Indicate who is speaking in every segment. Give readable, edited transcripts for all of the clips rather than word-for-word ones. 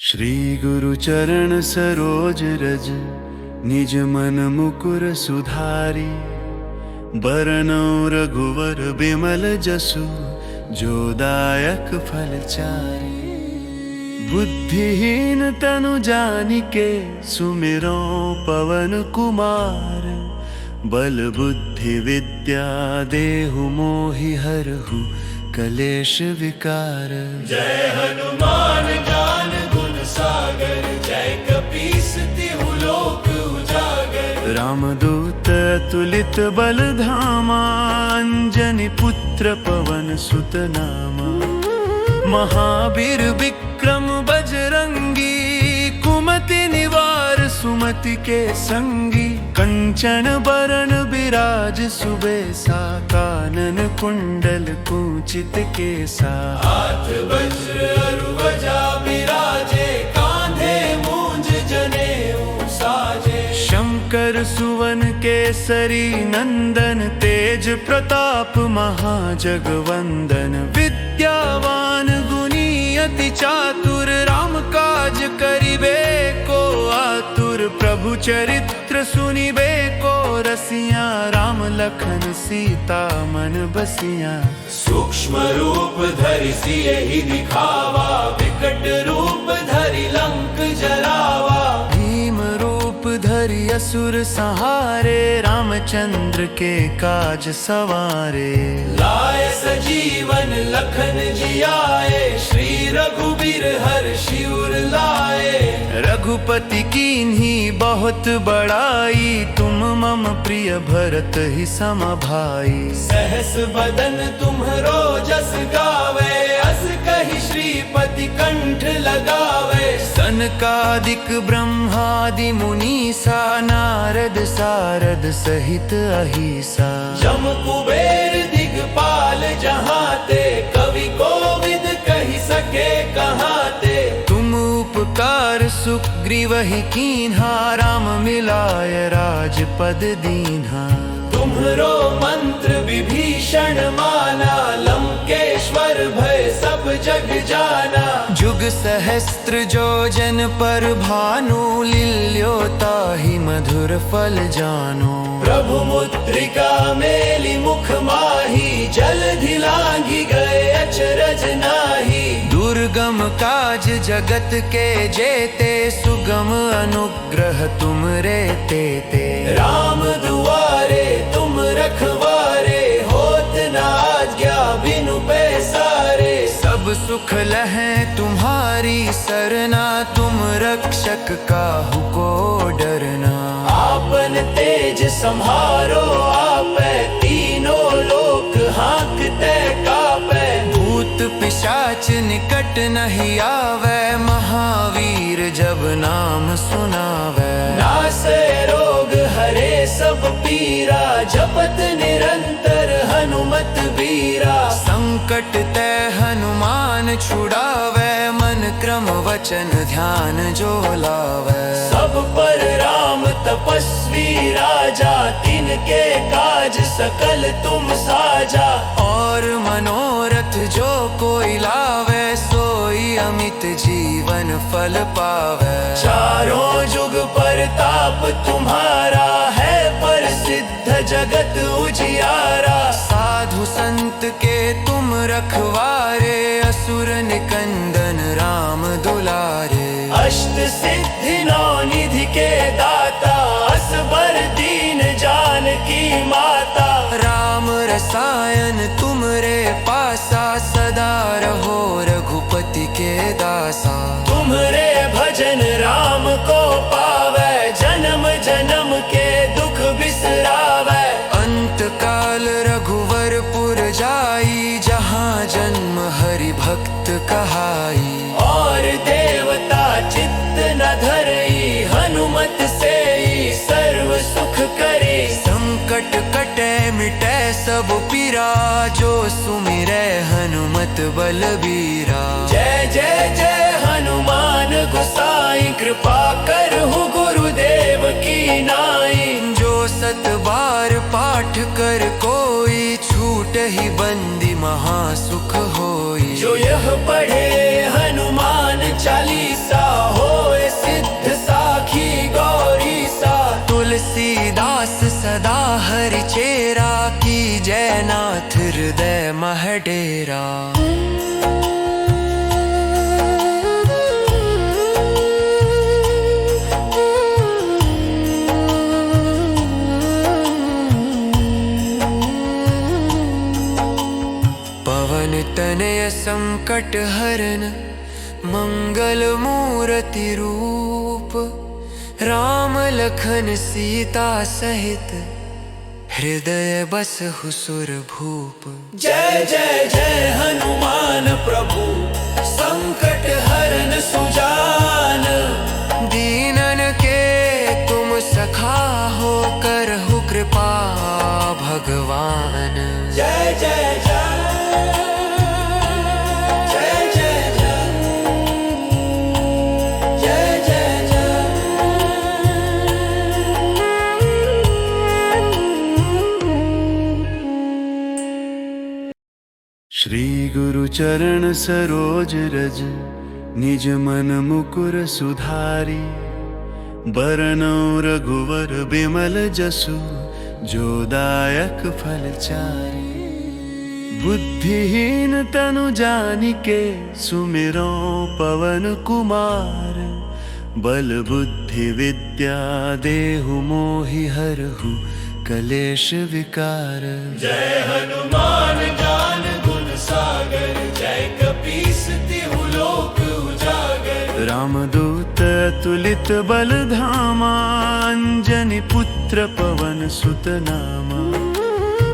Speaker 1: श्री गुरु चरण सरोज रज, निज मन मुकुर सुधारी। बरनौ रघुवर बिमल जसु, जो दायक फल चारि। बुद्धिहीन तनु जानिके, सुमिरौ पवन कुमार। बल बुद्धि विद्या देहु मोहि हरहु, कलेश विकार।
Speaker 2: जय हनुमान ज्ञान गुण सागर, जय कपीस तिहु लोक उजागर।
Speaker 1: रामदूत अतुलित बल धामा, अंजनी पुत्र पवन सुत नामा। महावीर विक्रम बजरंगी, कुमति निवार सुमति के संगी। कंचन बरन बिराज सुबेसा, कानन कुंडल कुंचित केसा।
Speaker 2: हाथ वज्र अरु ध्वजा बिराजे, कांधे मूंज जनेऊ साजे।
Speaker 1: शंकर सुवन केसरी नंदन, तेज प्रताप महाजगवंदन। विद्यावान गुणी अति चातुर, राम काज करिबे को आतुर। प्रभु चरित्र सुनिबे को रसिया, राम लखन सीता मन बसिया।
Speaker 2: सूक्ष्म रूप धरि सियहि दिखावा, विकट रूप धरि लंक जलावा।
Speaker 1: भीम रूप धरि असुर संहारे, रामचंद्र के काज सवारे।
Speaker 2: लाए सजीवन लखन जियाए, श्री रघुबीर हर्षि उर लाए।
Speaker 1: रघुपति कीन्ही बहुत बड़ाई, तुम मम प्रिय भरत ही सम भाई।
Speaker 2: सहस बदन तुम्हरो जस गावे, अस कहि श्रीपति कंठ लगावे।
Speaker 1: सनकादिक ब्रह्मादि मुनीसा, नारद सारद सहित अहिसा।
Speaker 2: जम कुबेर दिगपाल जहाते, कवि कोविद कहि सके कहाते।
Speaker 1: तुम उपकार सुग्रीवहि कीन्हा, राम मिलाय राजपद दीन्हा।
Speaker 2: तुम्हरो मंत्र विभीषण माना, लंकेश्वर भय सब जग जाना।
Speaker 1: जुग सहस्त्र जो जन पर भानु, लील्योता ही मधुर फल जानो।
Speaker 2: प्रभु मुद्रिका मेलि मुख माही, जलधि लांघि गए अचरज नाहि।
Speaker 1: दुर्गम काज जगत के जेते, सुगम अनुग्रह तुम रे तेते।
Speaker 2: राम दुआरे तुम रखवारे, होत न आज्ञा बिनु पैसारे।
Speaker 1: सब सुख लहै तुम्हारी सरना, तुम रक्षक काहू को डरना।
Speaker 2: आपन तेज सम्हारो आपै, तीनों लोक हाँकते कापै।
Speaker 1: भूत पिशाच निकट नहीं आवे, महावीर जब नाम सुनावे।
Speaker 2: नासै रोग हरे सब पीरा, जपत निरंतर हनुमत बीरा।
Speaker 1: संकट ते हनुमान छुड़ावे, मन क्रम वचन ध्यान जो लावे।
Speaker 2: सब पर राम तपस्वी राजा, तिनके काज सकल तुम साजा।
Speaker 1: और मनोरथ जो कोई लावे, सोई अमित जीवन फल पावे।
Speaker 2: चारों जुग परताप तुम्हारा, है प्रसिद्ध जगत उजियारा।
Speaker 1: साधु संत के तुम रखवारे, असुर निकंदन राम दुलारे।
Speaker 2: अष्ट सिद्धि नौ निधि के दाता, असबर दीन जानकी माता।
Speaker 1: राम रसायन तुमरे पासा, सदा रहो रघुपति के दासा।
Speaker 2: तुम्हरे भजन राम को पावे, जन्म जन्म के दुख बिसरावे।
Speaker 1: अंत काल रघुवरपुर जाई, जहाँ जन्म हरि भक्त कहाई।
Speaker 2: और देवता चित्त न धरई, हनुमत से ही सर्व सुख करे।
Speaker 1: संकट कटे मिटे सब पीरा, जो सुमिरै हनुमत बलबीरा।
Speaker 2: जय जय जय हनुमान गोसाई, कृपा करहु गुरुदेव की नाई।
Speaker 1: जो सत बार पाठ कर कोई, छूट ही बंदी महासुख होई।
Speaker 2: जो यह पढ़े हनुमान चालीसा,
Speaker 1: हृदय मह डेरा। पवन तनय संकट हरन मंगल मूर्ति रूप, राम लखन सीता सहित हृदय बसहु सुर भूप।
Speaker 2: जय जय जय हनुमान प्रभु संकट हरन सुजान,
Speaker 1: दीनन के तुम सखा हो करहु कृपा भगवान।
Speaker 2: जय जय जय जय जय जय जय जय जय।
Speaker 1: श्री गुरु चरण सरोज रज निज मन मुकुर सुधारी, बरनौ रघुवर बिमल जसु जो दायक फल चारि। बुद्धिहीन तनु जानिके सुमिरो पवन कुमार, बल बुद्धि विद्या देहु मोहि हरहु कलेश विकार।
Speaker 2: जय हनुमान ज्ञान गुण सागर, जय कपीस तिहु लोक उजागर।
Speaker 1: रामदूत अतुलित बल धामा, अंजनी पुत्र पवन सुत नामा।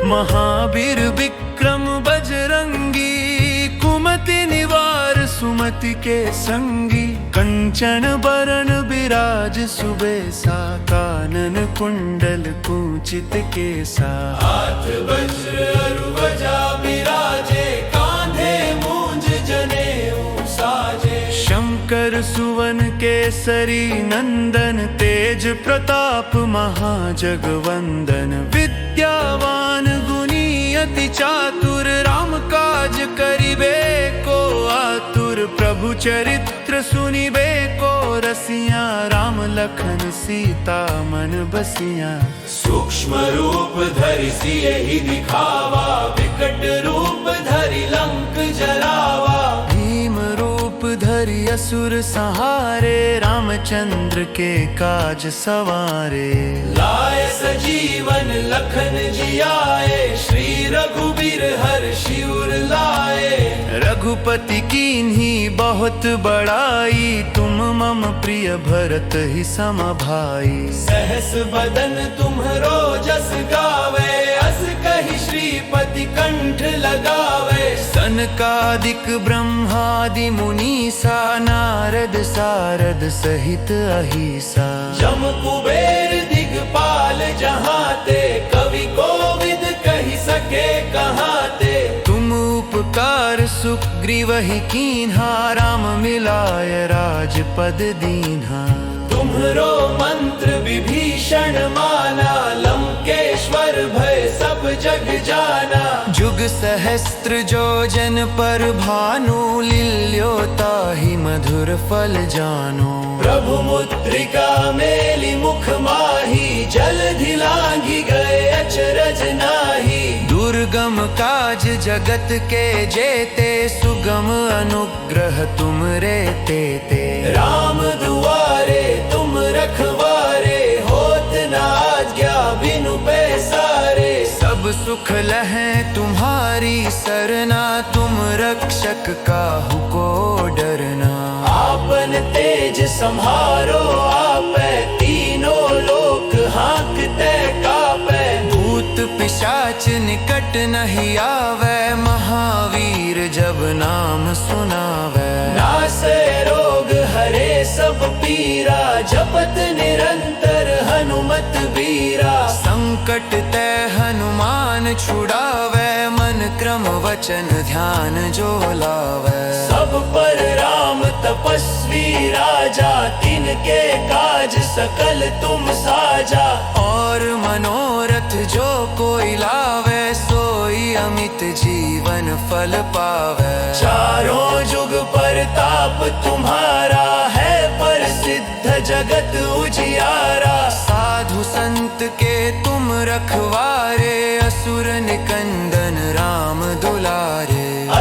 Speaker 1: महावीर विक्रम बजरंगी, कुमति निवार सुमति के संगी। कंचन बरन बिराज सुबेसा, कानन कुंडल कुंचित केसा।
Speaker 2: हाथ वज्र अरु ध्वजा बिराजे, कांधे मूंज जनेऊ साजे।
Speaker 1: शंकर सुवन केसरी नंदन, तेज प्रताप महाजगवंदन। विद्यावान गुणी अति चातुर, राम काज करिबे को आतुर। प्रभु चरित्र सुनिबे को रसिया, राम लखन सीता मन बसिया।
Speaker 2: सूक्ष्म रूप धरि सियहि दिखावा, विकट रूप धरि लंक जरावा।
Speaker 1: भीम रूप धरि असुर संहारे, रामचंद्र के काज सवारे।
Speaker 2: लाए सजीवन लखन जियाए, श्री रघुबीर हर्षि उर लाए।
Speaker 1: रघुपति कीन्ही बहुत बड़ाई, तुम मम प्रिय भरत ही सम भाई।
Speaker 2: सहस बदन तुम्हरो जस गावे, अस कहि श्रीपति कंठ लगावे। सनकादिक ब्रह्मादि मुनीसा, नारद सारद सहित अहिसा। जम कुबेर दिगपाल जहाते, कवि कोविद कहि सके कहाते। तुम उपकार सुग्रीवहि कीन्हा, राम मिलाय राजपद दीन्हा। तुम्हरो मंत्र विभीषण माना, लंकेश्वर भय सब जग जाना। जुग सहस्त्र जो जन पर भानु, लील्यो ताहि मधुर फल जानो। प्रभु मुद्रिका मेलि मुख माही, जलधि लांघि गए अचरज नाहि। दुर्गम काज जगत के जेते, सुगम अनुग्रह तुम रे तेते। राम दुआरे तुम रखवारे, होत न आज्ञा बिनु पैसारे। सब सुख लहै तुम्हारी सरना, तुम रक्षक काहू को डरना। आपन तेज सम्हारो आपै, तीनों लोक हाँकते कापै। भूत पिशाच निकट नहीं आवे, महावीर जब नाम सुनावे। नासै रोग हरे सब पीरा, जपत निरंतर हनुमत बीरा। संकट ते हनुमान छुड़ावे, मन क्रम वचन ध्यान जो लावे। सब पर राम तपस्वी राजा, तिनके काज सकल तुम साजा। और मनोरथ जो कोई लावे, सोई अमित जीवन फल पावे। चारों जुग परताप तुम्हारा है, प्रसिद्ध जगत उजियारा। साधु संत के तुम रखवारे, असुर निकंदन राम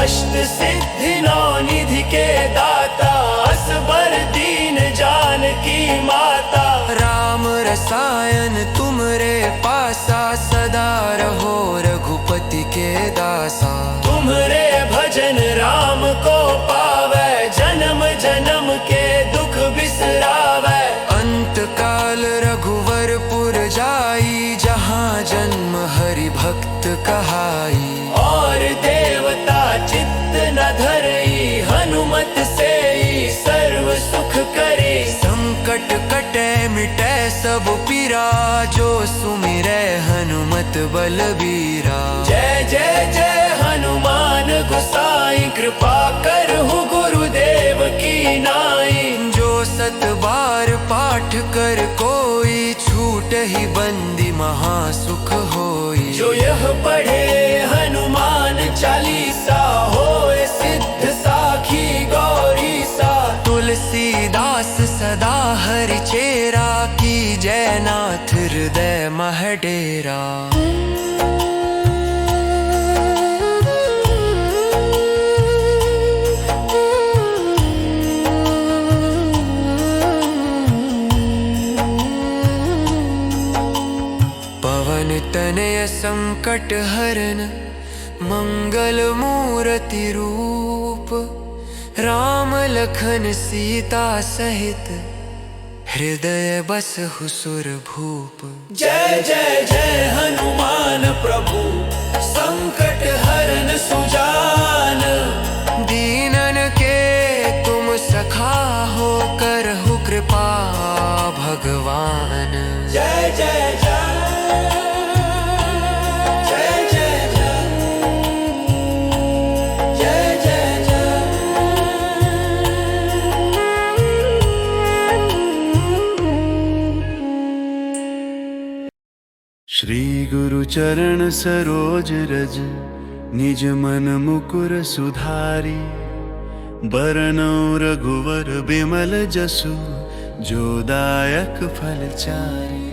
Speaker 2: अष्ट सिद्धि नौ निधि के दाता असबर दीन जानकी माता।
Speaker 1: राम रसायन तुमरे पासा सदा रहो रघुपति के दासा।
Speaker 2: तुम्हारे भजन राम को पावे जन्म जन्म के दुख बिसरावे।
Speaker 1: अंत काल रघुवरपुर जाई जहाँ जन्म हरि भक्त कहाई।
Speaker 2: और देवता चित्त न धरई हनुमत से ही सर्व सुख करे।
Speaker 1: संकट कटे मिटे सब पीरा जो सुमिरै हनुमत बलबीरा।
Speaker 2: जय जय जय हनुमान गोसाई कृपा करहु गुरुदेव की नाई।
Speaker 1: जो सत बार पाठ कर कोई छूट ही बंदी महासुख होई।
Speaker 2: जो यह पढ़े हनुमान चालीसा होए सिद्ध साखी गौरी सा।
Speaker 1: तुलसीदास सदा हरि चेरा की जयनाथ हृदय मह डेरा। पवन तनय संकट हरन मंगल मूर्ति रूप। राम लखन सीता सहित हृदय बसहु सुर भूप।
Speaker 2: जय जय जय हनुमान प्रभु संकट हरन सुजान।
Speaker 1: दीनन के तुम सखा हो करहु कृपा भगवान।
Speaker 2: जय जय जय जय जय जय जय जय जय।
Speaker 1: श्री गुरु चरण सरोज रज निज मन मुकुर सुधारी। बरनौ रघुवर बिमल जसु जो दायक फल चारि।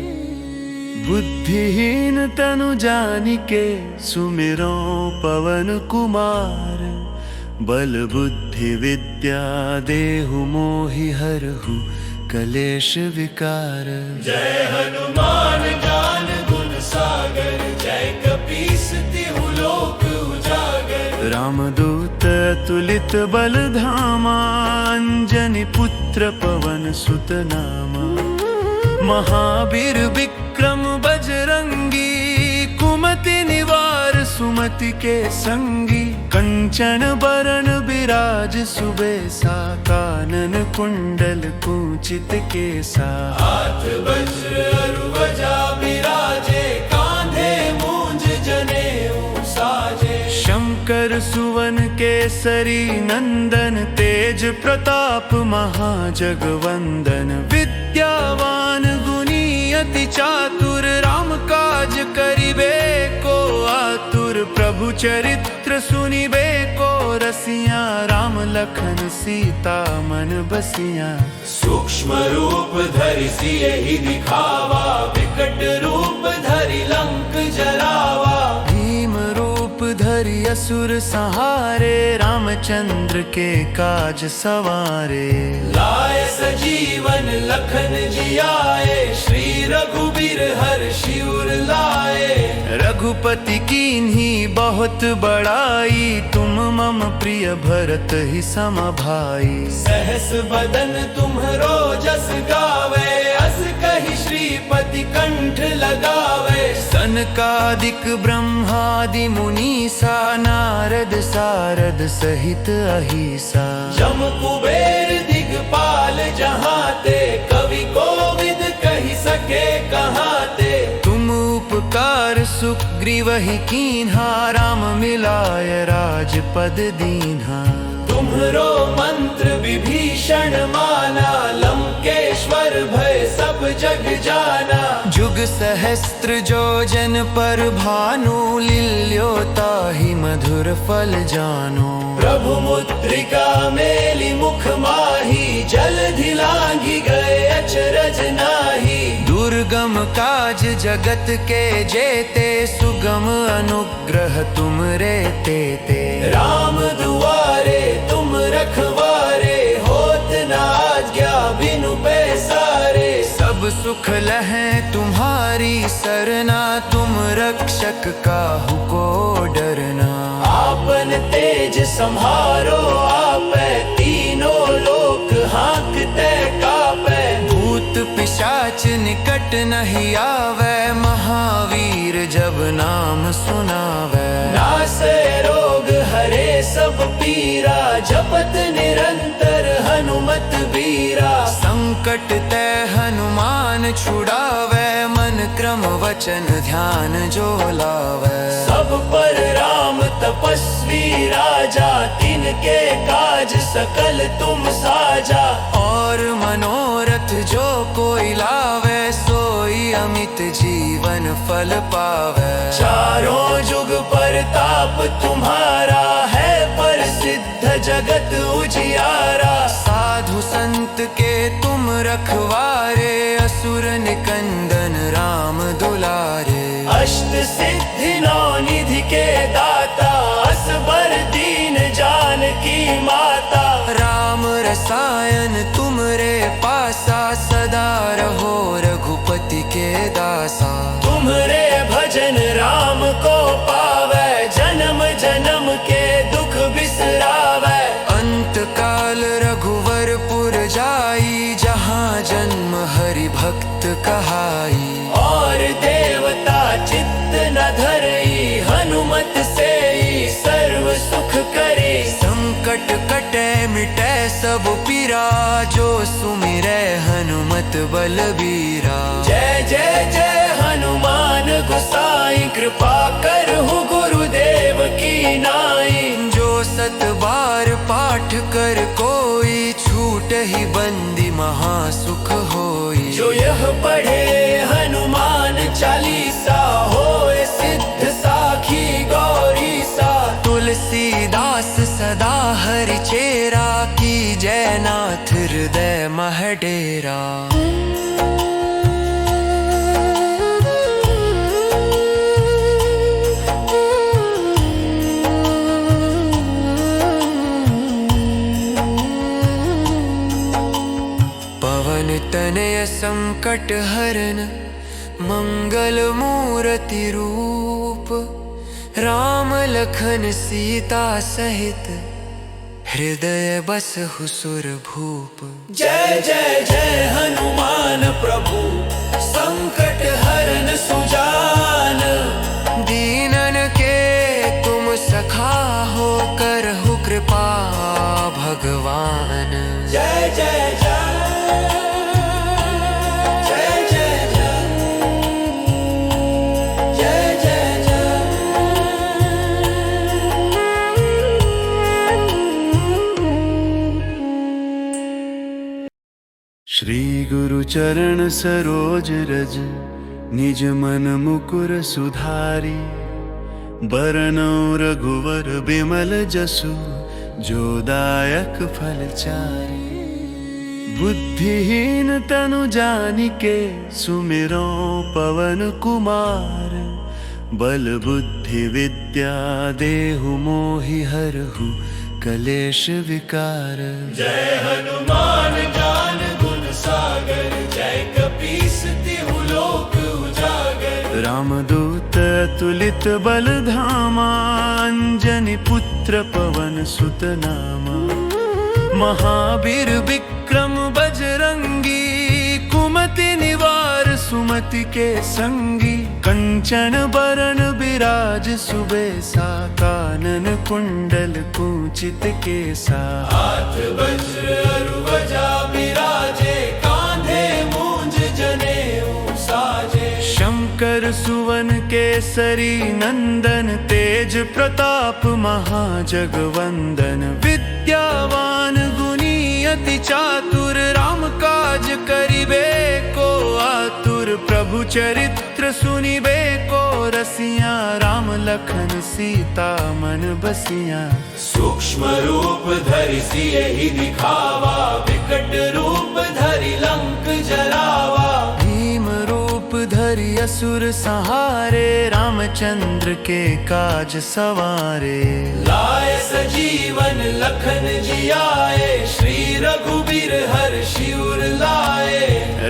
Speaker 1: बुद्धिहीन तनु जानिके सुमिरो पवन कुमार। बल बुद्धि विद्या देहु मोहि हरहु कलेश विकार।
Speaker 2: जय हनुमान ज्ञान गुण सागर जय कपीस तिहु लोक उजागर।
Speaker 1: रामदूत अतुलित बल धामा अंजनी पुत्र पवन सुत नामा। महावीर विक्रम बजरंगी कुमति निवार सुमति के संगी। कंचन बरन बिराज सुबेसा कानन कुंडल कुंचित केसा।
Speaker 2: हाथ वज्र अरु ध्वजा बिराजे कांधे मूंज जनेऊ साजे।
Speaker 1: शंकर सुवन केसरी नंदन तेज प्रताप महाजगवंदन। विद्यावान गुणी अति चातुर राम काज करिबे को आतुर। प्रभु चरित्र सुनिबे को रसिया राम लखन सीता मन बसिया।
Speaker 2: सूक्ष्म रूप धरि सियहि दिखावा विकट रूप धरि लंक जरावा।
Speaker 1: भीम रूप धरि असुर सहारे रामचंद्र के काज सवारे।
Speaker 2: लाए सजीवन लखन जियाए श्री रघुबीर हर्षि उर लाए।
Speaker 1: रघुपति कीन्ही बहुत बड़ाई तुम मम प्रिय भरत ही सम भाई।
Speaker 2: सहस बदन तुम्हरो जस गावे अस कहि श्रीपति कंठ लगावे।
Speaker 1: सनकादिक ब्रह्मादि मुनीसा नारद सारद सहित अहिसा।
Speaker 2: जम कुबेर दिगपाल जहाते कवि कोविद कहि सके कहाते।
Speaker 1: तुम उपकार सुग्रीवहि कीन्हा राम मिलाय राजपद दीन्हा।
Speaker 2: तुम्हरो मंत्र विभीषण माना लंकेश्वर भय सब जग जाना।
Speaker 1: जुग सहस्त्र जो जन पर भानु लील्यो ताहि मधुर फल जानो।
Speaker 2: प्रभु मुद्रिका मेली मुख माही जलधि लांघि गए अचरज नाही।
Speaker 1: दुर्गम काज जगत के जेते, सुगम अनुग्रह तुम रे तेते।
Speaker 2: राम दुआरे तुम रखवारे, होत न आज्ञा बिनु पैसारे।
Speaker 1: सब सुख लहें तुम्हारी सरना, तुम रक्षक काहू को डरना।
Speaker 2: आपन तेज संहारो आपै, तीनों लोक हाँकते कापै।
Speaker 1: भूत पिशाच निकट नहीं आवे, महावीर जब नाम सुनावे।
Speaker 2: नासै रोग हरे सब पीरा, जपत निरंतर हनुमत बीरा।
Speaker 1: संकट ते हनुमान छुड़ावे, मन क्रम वचन ध्यान जो लावे।
Speaker 2: सब पर राम तपस्वी राजा, तिनके काज सकल तुम साजा।
Speaker 1: और मनोरथ जो कोई लावे, सोई अमित जीवन फल पावे।
Speaker 2: चारों जुग परताप तुम्हारा है, प्रसिद्ध जगत उजियारा।
Speaker 1: साधु संत के तुम रखवारे, असुर निकंदन राम दुलारे।
Speaker 2: अष्ट सिद्धि नौ निधि के दाता, असबर दीन जानकी माता।
Speaker 1: राम रसायन तुम रे पासा, सदा रहो रघुपति के दासा।
Speaker 2: तुम्हरे भजन राम को पावे, जन्म जन्म के दुख बिसरावे।
Speaker 1: अंत काल रघुवरपुर जाई, जहाँ जन्म हरि भक्त कहाई।
Speaker 2: और देवता चित्त न धरई, हनुमत से ही सर्व सुख करे।
Speaker 1: संकट कटे मिटे सब पीरा, जो सुमिरै हनुमत बलबीरा।
Speaker 2: जय जय जय हनुमान गोसाई, कृपा करहु गुरुदेव की नाई।
Speaker 1: जो सत बार पाठ कर कोई, छूट ही बंदी महासुख होई।
Speaker 2: जो यह पढ़े हनुमान चालीसा, होए सिद्ध साखी गौरी सा।
Speaker 1: तुलसीदास सदा हरि चेरा, की जयनाथ हृदय मह डेरा। पवन तनय संकट हरन, मंगल मूर्ति रूप। राम लखन सीता सहित, हृदय बसहु सुर भूप।
Speaker 2: जय जय जय हनुमान प्रभु, संकट हरन सुजान।
Speaker 1: दीनन के तुम सखा हो, करहु कृपा भगवान।
Speaker 2: जय जय जय जय जय जय जय जय जय।
Speaker 1: श्री गुरु चरण सरोज रज, निज मन मुकुर सुधारी। बरनौ रघुवर बिमल जसु, जो दायक फल चारि। बुद्धिहीन तनु जानिके, सुमिरो पवन कुमार। बल बुद्धि विद्या देहु मोहि हरहु, कलेश विकार।
Speaker 2: जय हनुमान ज्ञान गुण सागर, जय कपीस तिहु लोक उजागर।
Speaker 1: रामदूत अतुलित बल धामा, अंजनी पुत्र पवन सुत नामा। महावीर विक्रम बजरंगी, कुमति निवार सुमति के संगी। कंचन बरन बिराज सुबेसा, कानन कुंडल कुंचित केसा।
Speaker 2: हाथ वज्र अरु ध्वजा बिराजे, कांधे मूंज जनेऊ साजे।
Speaker 1: शंकर सुवन केसरी नंदन, तेज प्रताप महाजगवंदन। विद्यावान गुणी अति चातुर, राम काज करिबे को आतुर। प्रभु चरित्र सुनिबे को रसिया, राम लखन सीता मन बसिया।
Speaker 2: सूक्ष्म रूप धरि सियहि दिखावा, विकट रूप धरि लंक जरावा।
Speaker 1: भीम रूप धरि असुर संहारे, रामचंद्र के काज सवारे।
Speaker 2: लाए सजीवन लखन जियाए, श्री रघुबीर हर्षि उर लाए।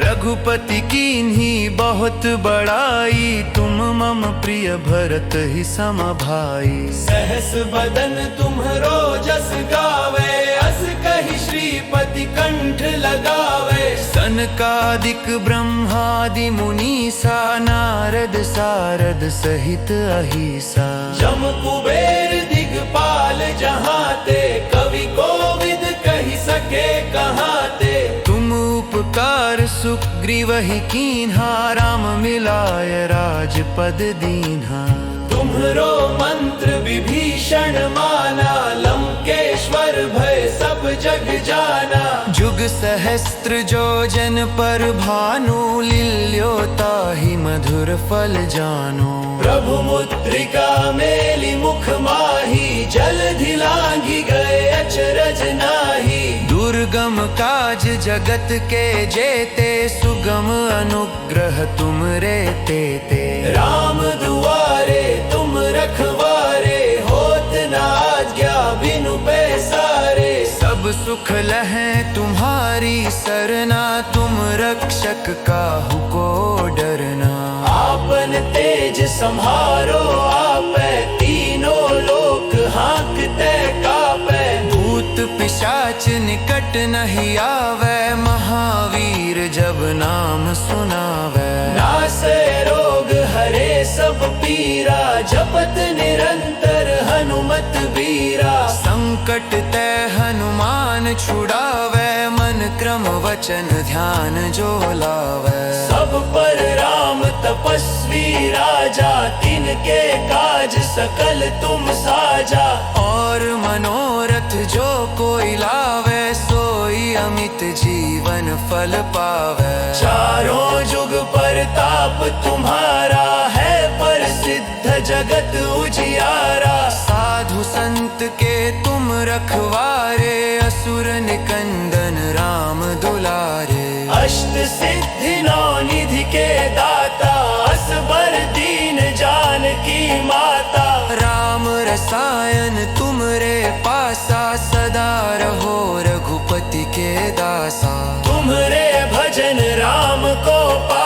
Speaker 1: रघुपति कीन्ही बहुत बड़ाई, तुम मम प्रिय भरत ही सम भाई।
Speaker 2: सहस बदन तुम्हरो जस गावे, अस कहि श्रीपति कंठ लगावे।
Speaker 1: सनकादिक ब्रह्मादि मुनीसा, नारद सारद सहित अहिसा।
Speaker 2: जम कुबेर दिगपाल जहाते, कवि कोविद कहि सके कहाते।
Speaker 1: तुम उपकार सुग्रीवहि कीन्हा, राम मिलाय राजपद दीन्हा।
Speaker 2: तुम्हरो मंत्र विभीषण माना, लंकेश्वर भय सब जग जाना।
Speaker 1: जुग सहस्त्र जो जन पर भानु, लील्योता ही मधुर फल जानो।
Speaker 2: प्रभु मुद्रिका मेली मुख माही, जलधि लांघि गए अचरज नाही।
Speaker 1: दुर्गम काज जगत के जेते, सुगम अनुग्रह तुम रे तेते।
Speaker 2: राम दुआरे तुम रखवारे, होत न आज्ञा बिनु पैसारे।
Speaker 1: सब सुख लहै तुम्हारी सरना, तुम रक्षक काहू को डरना।
Speaker 2: आपन तेज सम्हारो आपै, तीनों लोक हाँकते कापै।
Speaker 1: भूत पिशाच निकट नहीं आवे, महावीर जब नाम सुनावे।
Speaker 2: नासै रोग हरे सब पीरा, जपत निरंतर हनुमत बीरा।
Speaker 1: संकट ते हनुमान छुड़ावे, मन क्रम वचन ध्यान जो लावे।
Speaker 2: सब पर राम तपस्वी राजा, तिनके काज सकल तुम साजा।
Speaker 1: और मनोरथ जो कोई लावे, सोई अमित जीवन फल पावे।
Speaker 2: चारों जुग परताप तुम्हारा, है प्रसिद्ध जगत उजियारा।
Speaker 1: साधु संत के तुम रखवारे, असुर निकंदन राम दुलारे।
Speaker 2: अष्ट सिद्धि नौ निधि के दाता, असबर दीन जानकी माता।
Speaker 1: राम रसायन तुमरे पासा, सदा रहो रघुपति के दासा।
Speaker 2: तुम्हरे भजन राम को पा,